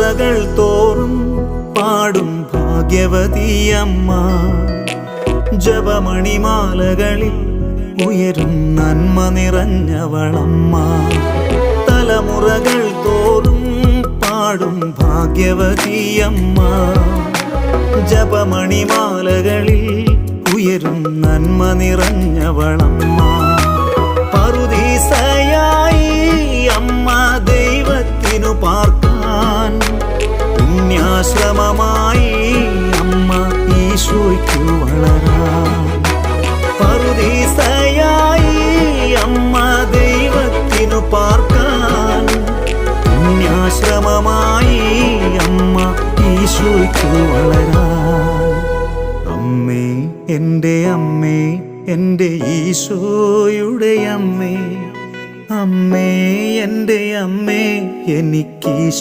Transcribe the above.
തലമുറകൾ തോറും പാടും ഭാഗ്യവതിയമ്മ. ജപമണിമാലകളിൽ ഉയരും നന്മ നിറഞ്ഞവളമ്മ. തലമുറകൾ തോറും പാടും ഭാഗ്യവതിയമ്മ. ജപമണിമാലകളിൽ ഉയരും നന്മ നിറഞ്ഞവളമ്മ. പറുദീസയായി അമ്മ ദൈവത്തിനു പാർക്കാൻ, പുണ്യാശ്രമമായി അമ്മ ഈശോയ്ക്കു വളരാൻ. പറുദീസയായി അമ്മ ദൈവത്തിനു പാർക്കാൻ, പുണ്യാശ്രമമായി അമ്മ ഈശോയ്ക്കു വളരാൻ. അമ്മേ എൻ്റെ അമ്മേ, എൻ്റെ ഈശോയുടെ അമ്മേ, അമ്മേ എൻ്റെ അമ്മേ, എനിക്ക്